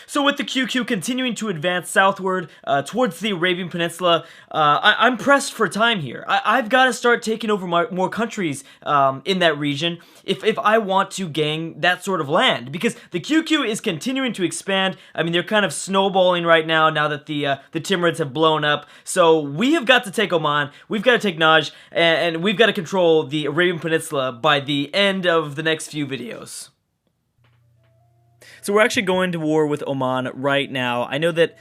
So with the QQ continuing to advance southward towards the Arabian Peninsula, I'm pressed for time here. I've got to start taking over more countries in that region if I want to gain that sort of land, because the QQ is continuing to expand. I mean, they're kind of snowballing right now that the Timurids have blown up. So we have got to take Oman, we've got to take Najd, and we've got to control the Arabian Peninsula by the end of the next few videos. So we're actually going to war with Oman right now. I know that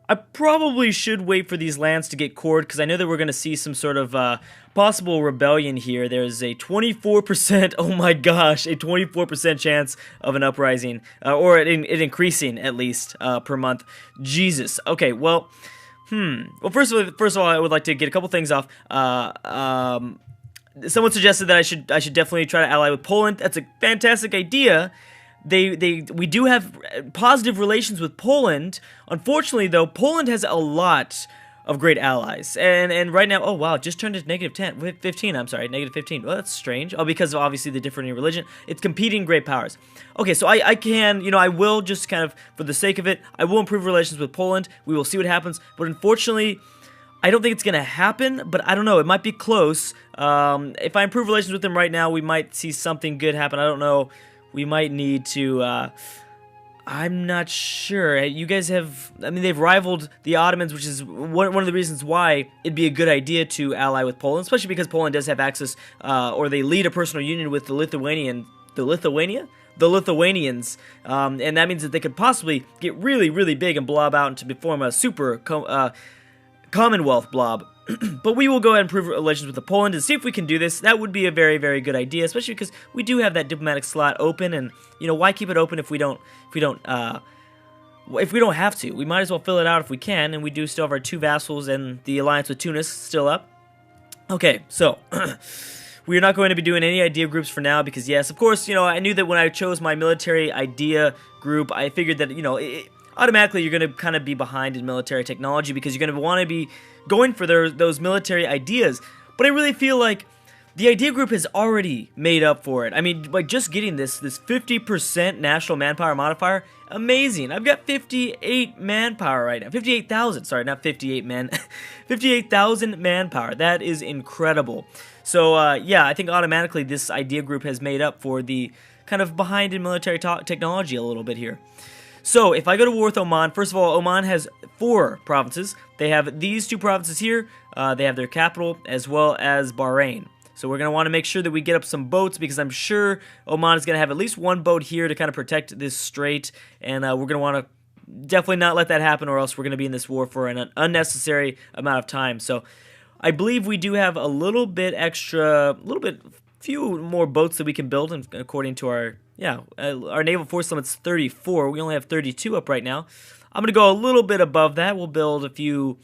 I probably should wait for these lands to get cored, because I know that we're going to see some sort of possible rebellion here. There's a 24%, oh my gosh, a 24% chance of an uprising, or it increasing at least per month. Jesus. Okay, well, well, first of all, I would like to get a couple things off. Someone suggested that I should definitely try to ally with Poland. That's a fantastic idea. We do have positive relations with Poland. Unfortunately, though, Poland has a lot of great allies. And right now, oh wow, it just turned to -15, I'm sorry, -15. Well, that's strange. Oh, because of obviously the different religion. It's competing great powers. Okay, so I can, I will just kind of, for the sake of it, I will improve relations with Poland. We will see what happens. But unfortunately, I don't think it's going to happen, but I don't know. It might be close. If I improve relations with them right now, we might see something good happen. I don't know. We might need to, I'm not sure. You guys have, I mean, they've rivaled the Ottomans, which is one of the reasons why it'd be a good idea to ally with Poland, especially because Poland does have access, or they lead a personal union with the Lithuanians, and that means that they could possibly get really, really big and blob out and to form a super Commonwealth blob. But we will go ahead and improve relations with Poland and see if we can do this. That would be a very, very good idea, especially because we do have that diplomatic slot open, and why keep it open if we don't have to? We might as well fill it out if we can, and we do still have our 2 vassals and the alliance with Tunis still up. Okay, so we are not going to be doing any idea groups for now because, yes, of course, I knew that when I chose my military idea group, I figured that, automatically you're going to kind of be behind in military technology because you're going to want to be going for those military ideas. But I really feel like the idea group has already made up for it. I mean, like, just getting this 50% national manpower modifier, amazing. I've got 58 manpower right now. 58,000, sorry, not 58 men. 58,000 manpower. That is incredible. So, yeah, I think automatically this idea group has made up for the kind of behind in military technology a little bit here. So, if I go to war with Oman, first of all, Oman has 4 provinces. They have these 2 provinces here. They have their capital, as well as Bahrain. So we're going to want to make sure that we get up some boats, because I'm sure Oman is going to have at least 1 boat here to kind of protect this strait. And we're going to want to definitely not let that happen, or else we're going to be in this war for an unnecessary amount of time. So I believe we do have a little bit extra, few more boats that we can build, and according to our naval force limit's 34. We only have 32 up right now. I'm going to go a little bit above that. We'll build a few,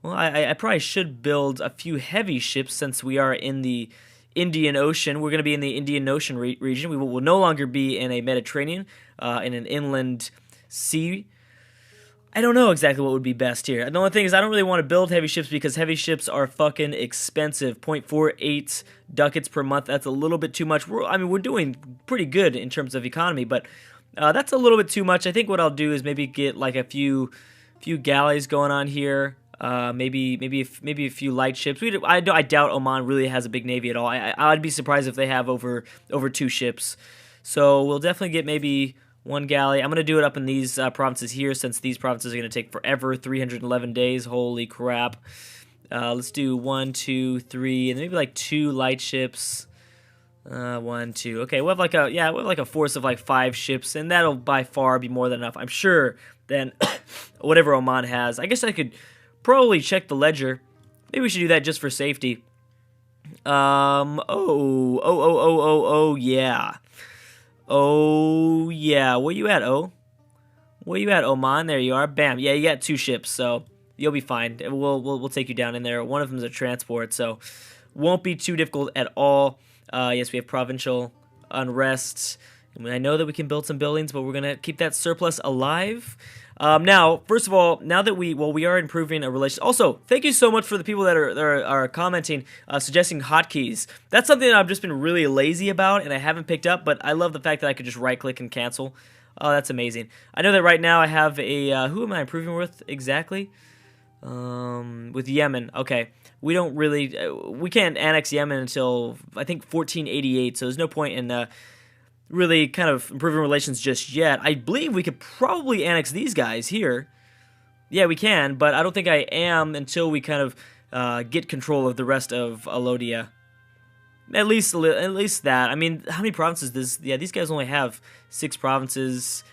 well, I probably should build a few heavy ships since we are in the Indian Ocean. We're going to be in the Indian Ocean region. We will no longer be in a Mediterranean, in an inland sea. I don't know exactly what would be best here. The only thing is I don't really want to build heavy ships because heavy ships are fucking expensive. 0.48 ducats per month. That's a little bit too much. We're doing pretty good in terms of economy, but that's a little bit too much. I think what I'll do is maybe get like a few galleys going on here. Maybe a few light ships. I doubt Oman really has a big navy at all. I'd be surprised if they have over 2 ships. So we'll definitely get maybe 1 galley. I'm going to do it up in these provinces here, since these provinces are going to take forever, 311 days. Holy crap. Let's do 1, 2, 3, and maybe like 2 light ships. 1, 2. Okay, we have like a force of like 5 ships, and that'll by far be more than enough, I'm sure, than whatever Oman has. I guess I could probably check the ledger. Maybe we should do that just for safety. Yeah. Oh, yeah. Where you at, Where you at, Oman? There you are. Bam. Yeah, you got 2 ships, so you'll be fine. We'll take you down in there. One of them is a transport, so won't be too difficult at all. Yes, we have provincial unrest. I know that we can build some buildings, but we're going to keep that surplus alive. Now, first of all, now that we are improving a relation. Also, thank you so much for the people that are commenting, suggesting hotkeys. That's something that I've just been really lazy about, and I haven't picked up, but I love the fact that I could just right-click and cancel. Oh, that's amazing. I know that right now I have a, who am I improving with exactly? With Yemen. Okay. We don't really, we can't annex Yemen until, I think, 1488, so there's no point in really kind of improving relations just yet. I believe we could probably annex these guys here. Yeah, we can, but I don't think I am until we kind of get control of the rest of Alodia. At least that. I mean, how many provinces does... Yeah, these guys only have 6 provinces.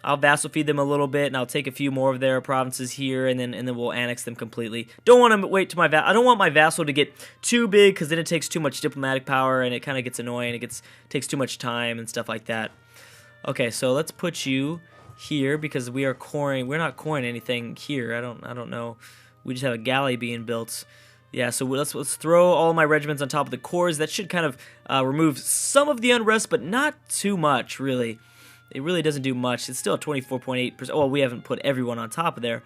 I'll vassal feed them a little bit, and I'll take a few more of their provinces here, and then we'll annex them completely. Don't want to wait to my I don't want my vassal to get too big, because then it takes too much diplomatic power, and it kind of gets annoying. It takes too much time and stuff like that. Okay, so let's put you here, because we are coring. We're not coring anything here. I don't know. We just have a galley being built. Yeah, so let's throw all my regiments on top of the cores. That should kind of remove some of the unrest, but not too much, really. It really doesn't do much. It's still at 24.8%. Well, we haven't put everyone on top of there,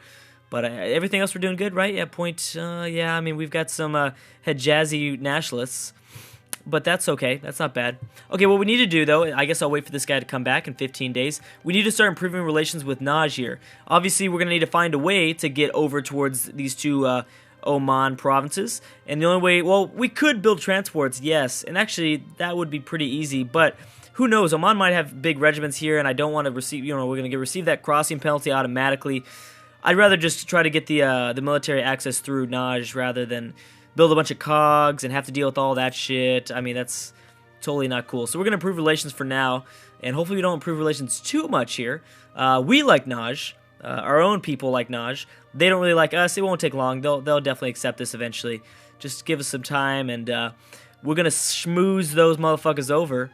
but everything else we're doing good, right? Yeah, yeah, I mean, we've got some Hijazi nationalists, but that's okay. That's not bad. Okay, what we need to do, though, I guess I'll wait for this guy to come back in 15 days. We need to start improving relations with Naj here. Obviously, we're going to need to find a way to get over towards these two Oman provinces, and the only way, well, we could build transports, yes, and actually that would be pretty easy, but who knows, Oman might have big regiments here, and I don't want to receive, we're going to receive that crossing penalty automatically. I'd rather just try to get the military access through Naj rather than build a bunch of cogs and have to deal with all that shit. I mean, that's totally not cool. So we're going to improve relations for now, and hopefully we don't improve relations too much here. We like Naj. Our own people like Naj. They don't really like us. It won't take long. They'll definitely accept this eventually. Just give us some time, and we're going to schmooze those motherfuckers over.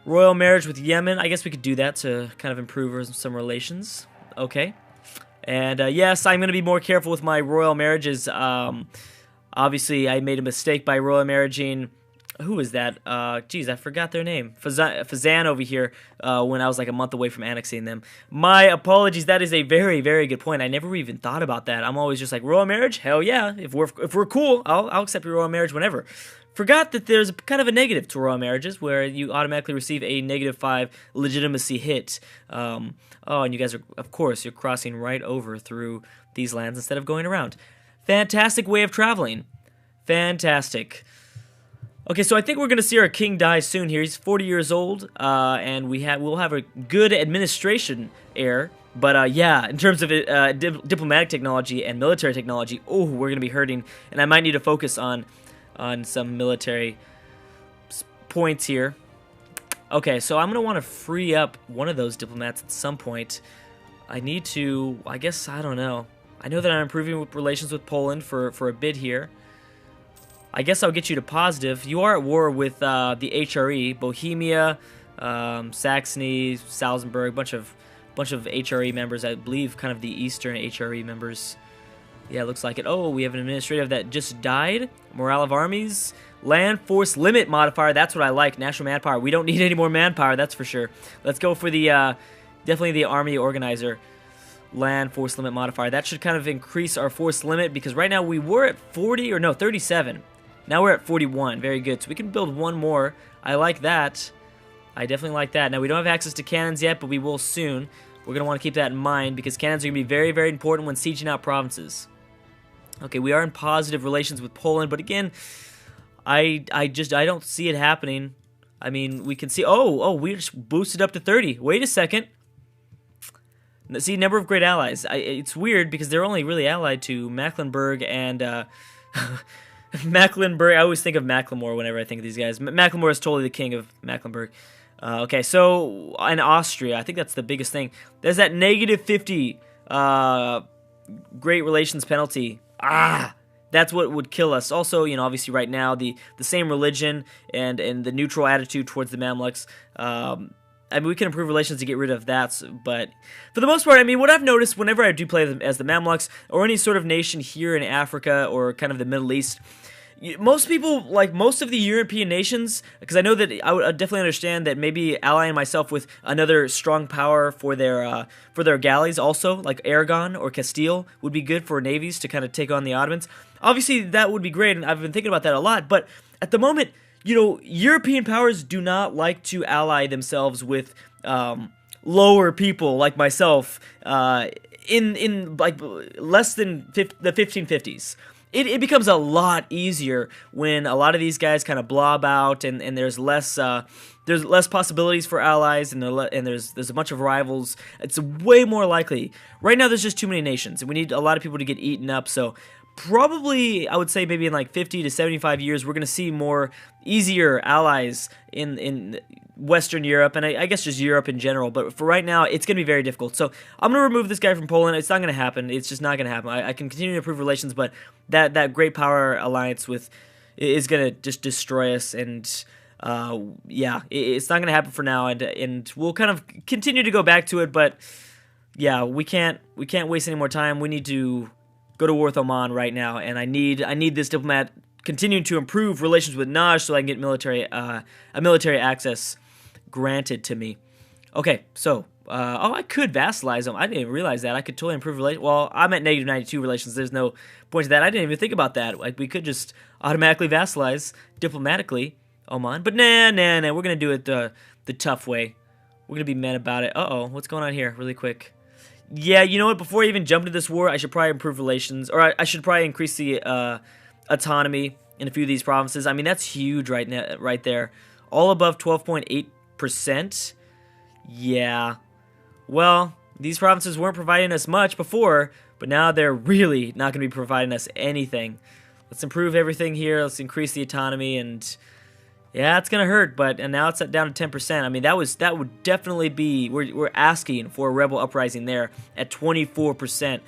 Royal marriage with Yemen. I guess we could do that to kind of improve some relations. Okay. And yes, I'm going to be more careful with my royal marriages. Obviously, I made a mistake by royal marrying... Who is that? Geez, I forgot their name. Fazan over here, when I was like a month away from annexing them. My apologies, that is a very, very good point. I never even thought about that. I'm always just like, royal marriage? Hell yeah. If we're cool, I'll accept your royal marriage whenever. Forgot that there's kind of a negative to royal marriages, where you automatically receive a -5 legitimacy hit. Oh, and you guys are, of course, you're crossing right over through these lands instead of going around. Fantastic way of traveling. Fantastic. Okay, so I think we're going to see our king die soon here. He's 40 years old, and we'll have a good administration heir. But yeah, in terms of diplomatic technology and military technology, oh, we're going to be hurting. And I might need to focus on some military points here. Okay, so I'm going to want to free up one of those diplomats at some point. I need to, I guess, I don't know. I know that I'm improving relations with Poland for a bit here. I guess I'll get you to positive. You are at war with the HRE, Bohemia, Saxony, Salzburg, bunch of HRE members. I believe kind of the Eastern HRE members. Yeah, looks like it. Oh, we have an administrative that just died. Morale of armies, land force limit modifier. That's what I like. National manpower. We don't need any more manpower. That's for sure. Let's go for the definitely the army organizer. Land force limit modifier. That should kind of increase our force limit, because right now we were at 40 or no 37. Now we're at 41. Very good. So we can build one more. I like that. I definitely like that. Now we don't have access to cannons yet, but we will soon. We're going to want to keep that in mind, because cannons are going to be very, very important when sieging out provinces. Okay, we are in positive relations with Poland, but again, I don't see it happening. I mean, we can see... Oh, we just boosted up to 30. Wait a second. See, number of great allies. It's weird, because they're only really allied to Mecklenburg and... Mecklenburg. I always think of Macklemore whenever I think of these guys. Macklemore is totally the king of Mecklenburg. Okay, so in Austria, I think that's the biggest thing. There's that -50 great relations penalty. That's what would kill us. Also, obviously right now, the same religion and the neutral attitude towards the Mamluks. I mean, we can improve relations to get rid of that, but for the most part, I mean, what I've noticed whenever I do play as the Mamluks or any sort of nation here in Africa or kind of the Middle East, most people, like most of the European nations, because I know that I would definitely understand that maybe allying myself with another strong power for their galleys also, like Aragon or Castile, would be good for navies to kind of take on the Ottomans. Obviously, that would be great, and I've been thinking about that a lot, but at the moment, European powers do not like to ally themselves with lower people like myself in like less than the 1550s. It becomes a lot easier when a lot of these guys kind of blob out, and there's less possibilities for allies, and there's a bunch of rivals. It's way more likely. Right now, there's just too many nations, and we need a lot of people to get eaten up. So probably, I would say maybe in like 50 to 75 years, we're going to see more easier allies in Western Europe, and I guess just Europe in general. But for right now, it's going to be very difficult. So I'm going to remove this guy from Poland. It's not going to happen. It's just not going to happen. I can continue to improve relations, but that great power alliance is going to just destroy us. And yeah, it's not going to happen for now. And we'll kind of continue to go back to it. But yeah, we can't waste any more time. We need to go to war with Oman right now, and I need this diplomat continuing to improve relations with Naj so I can get military access granted to me. Okay, so I could vassalize them. I didn't even realize that. I could totally improve relations. Well, I'm at negative 92 relations. There's no point to that. I didn't even think about that. Like, we could just automatically vassalize diplomatically Oman, but nah. We're gonna do it the tough way. We're gonna be men about it. What's going on here? Really quick. Yeah, you know what? Before I even jump into this war, I should probably improve relations, or I should probably increase the autonomy in a few of these provinces. I mean, that's huge right now, right there. All above 12.8%. Yeah. Well, these provinces weren't providing us much before, but now they're really not going to be providing us anything. Let's improve everything here. Let's increase the autonomy, and yeah, it's gonna hurt, but now it's down to 10%. I mean, that would definitely be we're asking for a rebel uprising there at 24%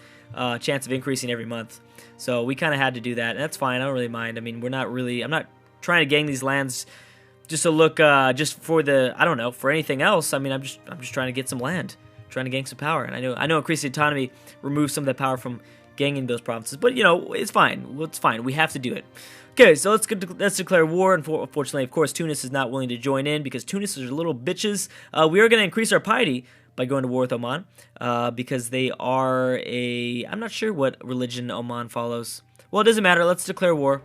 chance of increasing every month. So we kind of had to do that, and that's fine. I don't really mind. I mean, I'm not trying to gang these lands just to look just for for anything else. I mean, I'm just trying to get some land, trying to gain some power, and I know increasing autonomy removes some of that power from ganging those provinces, but it's fine. It's fine. We have to do it. Okay, so let's declare war. Unfortunately, of course, Tunis is not willing to join in because Tunis is little bitches. We are going to increase our piety by going to war with Oman because they are I'm not sure what religion Oman follows. Well, it doesn't matter. Let's declare war.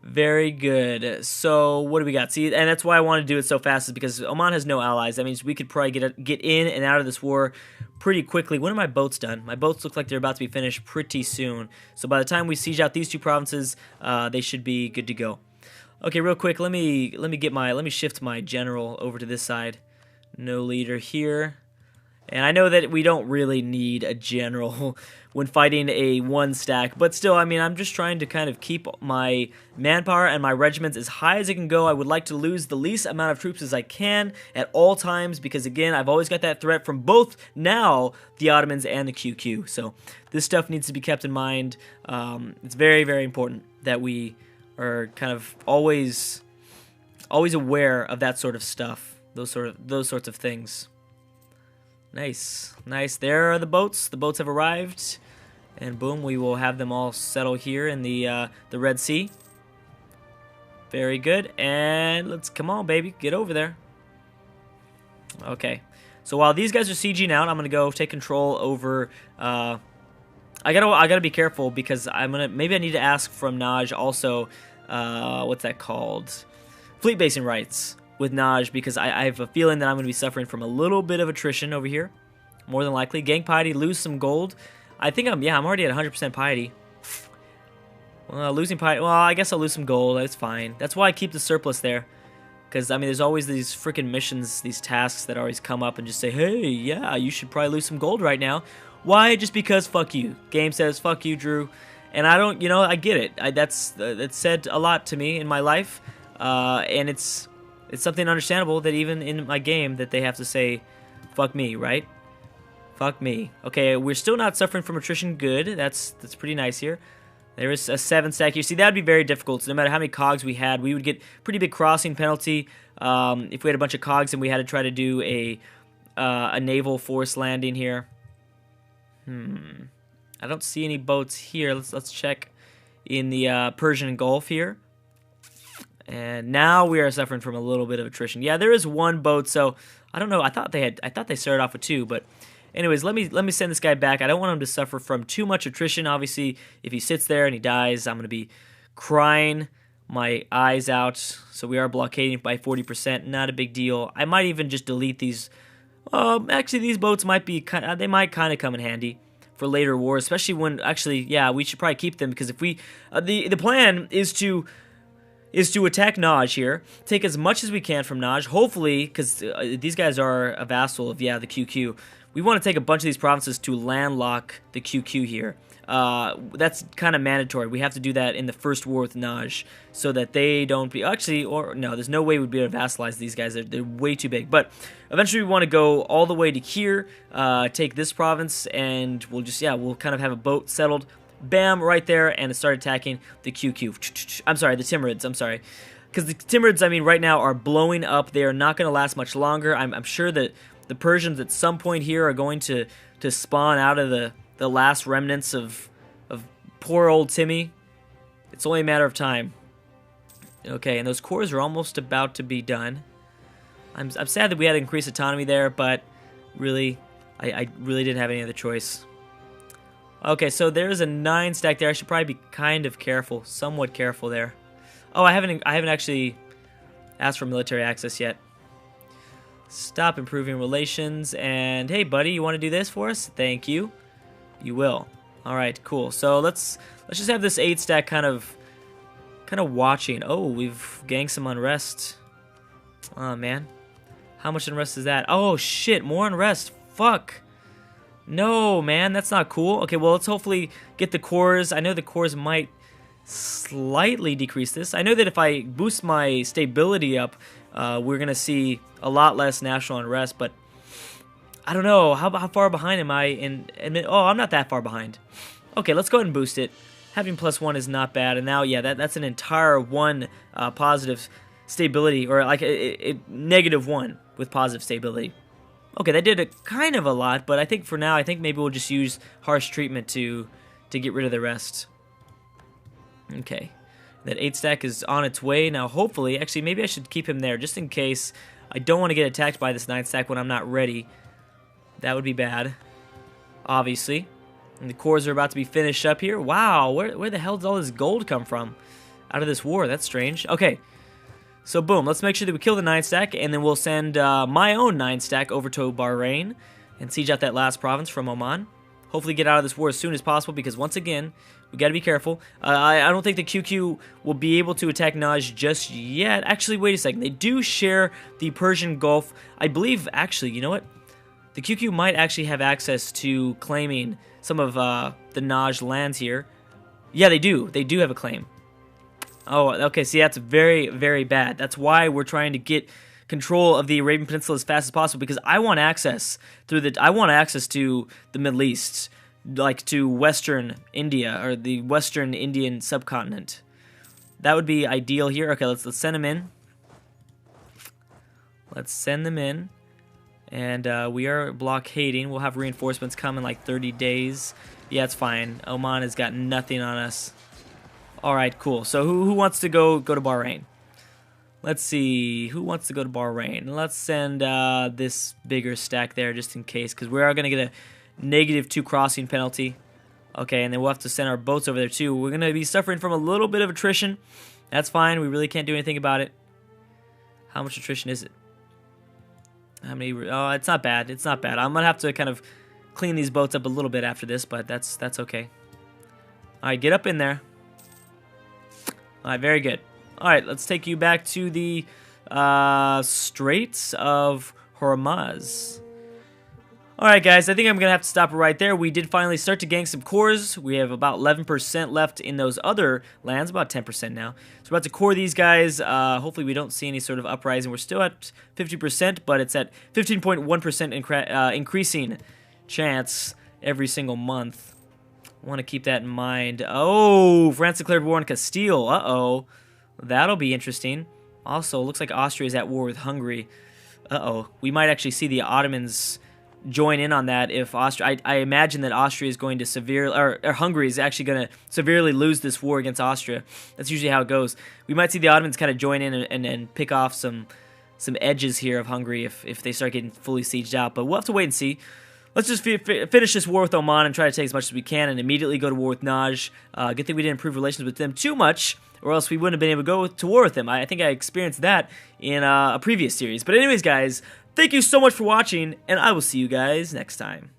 Very good. So what do we got? See, and that's why I want to do it so fast, is because Oman has no allies. That means we could probably get in and out of this war pretty quickly. When are my boats done? My boats look like they're about to be finished pretty soon. So by the time we siege out these two provinces, they should be good to go. Okay, real quick, let me shift my general over to this side. No leader here. And I know that we don't really need a general when fighting a one stack, but still, I mean, I'm just trying to kind of keep my manpower and my regiments as high as it can go. I would like to lose the least amount of troops as I can at all times because, again, I've always got that threat from both now the Ottomans and the QQ. So this stuff needs to be kept in mind. It's very, very important that we are kind of always aware of that sort of stuff, those sorts of things. Nice. There are the boats. The boats have arrived, and boom, we will have them all settle here in the Red Sea. Very good, and come on, baby, get over there. Okay, so while these guys are sieging out, I'm gonna go take control over. I gotta be careful because maybe I need to ask from Naj also. What's that called? Fleet basing rights with Naj, because I have a feeling that I'm going to be suffering from a little bit of attrition over here. More than likely. Gang piety, lose some gold. I think I'm already at 100% piety. Losing piety, well, I guess I'll lose some gold. That's fine. That's why I keep the surplus there. Because, I mean, there's always these freaking missions, these tasks that always come up and just say, hey, yeah, you should probably lose some gold right now. Why? Just because fuck you. Game says, fuck you, Drew. And I don't, I get it. That's said a lot to me in my life. And it's something understandable that even in my game that they have to say, fuck me, right? Fuck me. Okay, we're still not suffering from attrition. Good. That's pretty nice here. There is a 7 stack here. See, that would be very difficult. So no matter how many cogs we had, we would get pretty big crossing penalty. If we had a bunch of cogs and we had to try to do a naval force landing here. I don't see any boats here. Let's check in the Persian Gulf here. And now we are suffering from a little bit of attrition. Yeah, there is one boat, so I don't know. I thought they started off with 2, but anyways, let me send this guy back. I don't want him to suffer from too much attrition. Obviously, if he sits there and he dies, I'm going to be crying my eyes out. So we are blockading by 40%. Not a big deal. I might even just delete these. Actually, these boats might be they might kind of come in handy for later wars, especially when actually, yeah, we should probably keep them because if we the plan is to attack Naj here, take as much as we can from Naj, hopefully, because these guys are a vassal of, yeah, the QQ. We want to take a bunch of these provinces to landlock the QQ here. That's kind of mandatory. We have to do that in the first war with Naj, so that they don't be, actually, or no, there's no way we'd be able to vassalize these guys. They're way too big. But eventually we want to go all the way to here, take this province, and we'll just, yeah, we'll kind of have a boat settled. Bam, right there, and start attacking the QQ. I'm sorry, the Timurids, I'm sorry. Because the Timurids, I mean, right now are blowing up. They are not going to last much longer. I'm sure that the Persians at some point here are going to spawn out of the last remnants of poor old Timmy. It's only a matter of time. Okay, and those cores are almost about to be done. I'm sad that we had to increase autonomy there, but really, I really didn't have any other choice. Okay, so there's a 9 stack there. I should probably be kind of careful, somewhat careful there. Oh, I haven't actually asked for military access yet. Stop improving relations, and hey, buddy, you want to do this for us? Thank you. You will. All right, cool. So let's just have this 8 stack kind of watching. Oh, we've ganked some unrest. Oh man, how much unrest is that? Oh shit, more unrest. Fuck. No, man, that's not cool. Okay, well, let's hopefully get the cores. I know the cores might slightly decrease this. I know that if I boost my stability up, we're going to see a lot less national unrest, but I don't know. How far behind am I oh, I'm not that far behind. Okay, let's go ahead and boost it. Having +1 is not bad, and now, yeah, that's an entire 1 positive stability, or like a -1 with positive stability. Okay, that did kind of a lot, but I think for now, I think maybe we'll just use harsh treatment to get rid of the rest. Okay, that 8 stack is on its way. Now, hopefully, actually, maybe I should keep him there, just in case I don't want to get attacked by this 9 stack when I'm not ready. That would be bad, obviously. And the cores are about to be finished up here. Wow, where the hell did all this gold come from? Out of this war, that's strange. Okay. So boom, let's make sure that we kill the 9 stack, and then we'll send my own 9 stack over to Bahrain and siege out that last province from Oman. Hopefully get out of this war as soon as possible, because once again, we got to be careful. I don't think the QQ will be able to attack Naj just yet. Actually, wait a second. They do share the Persian Gulf. I believe, actually, you know what? The QQ might actually have access to claiming some of the Naj lands here. Yeah, they do. They do have a claim. Oh, okay, see, that's very, very bad. That's why we're trying to get control of the Arabian Peninsula as fast as possible, because I want access to the Middle East, like to Western India, or the Western Indian subcontinent. That would be ideal here. Okay, let's send them in. Let's send them in. And we are blockading. We'll have reinforcements come in like 30 days. Yeah, it's fine. Oman has got nothing on us. All right, cool. So who wants to go to Bahrain? Let's see. Who wants to go to Bahrain? Let's send this bigger stack there just in case, because we are going to get a -2 crossing penalty. Okay, and then we'll have to send our boats over there too. We're going to be suffering from a little bit of attrition. That's fine. We really can't do anything about it. How much attrition is it? How many? Oh, it's not bad. It's not bad. I'm going to have to kind of clean these boats up a little bit after this, but that's okay. All right, get up in there. All right, very good. All right, let's take you back to the Straits of Hormuz. All right, guys, I think I'm going to have to stop it right there. We did finally start to gank some cores. We have about 11% left in those other lands, about 10% now. So we're about to core these guys. Hopefully we don't see any sort of uprising. We're still at 50%, but it's at 15.1% increasing chance every single month. I want to keep that in mind. Oh, France declared war on Castile. Uh-oh. That'll be interesting. Also, looks like Austria is at war with Hungary. Uh-oh. We might actually see the Ottomans join in on that if Austria... I imagine that Austria is going to severely... Or Hungary is actually going to severely lose this war against Austria. That's usually how it goes. We might see the Ottomans kind of join in and pick off some edges here of Hungary if they start getting fully sieged out. But we'll have to wait and see. let's just finish this war with Oman and try to take as much as we can and immediately go to war with Naj. Good thing we didn't improve relations with them too much, or else we wouldn't have been able to go to war with them. I think I experienced that in a previous series. But anyways, guys, thank you so much for watching, and I will see you guys next time.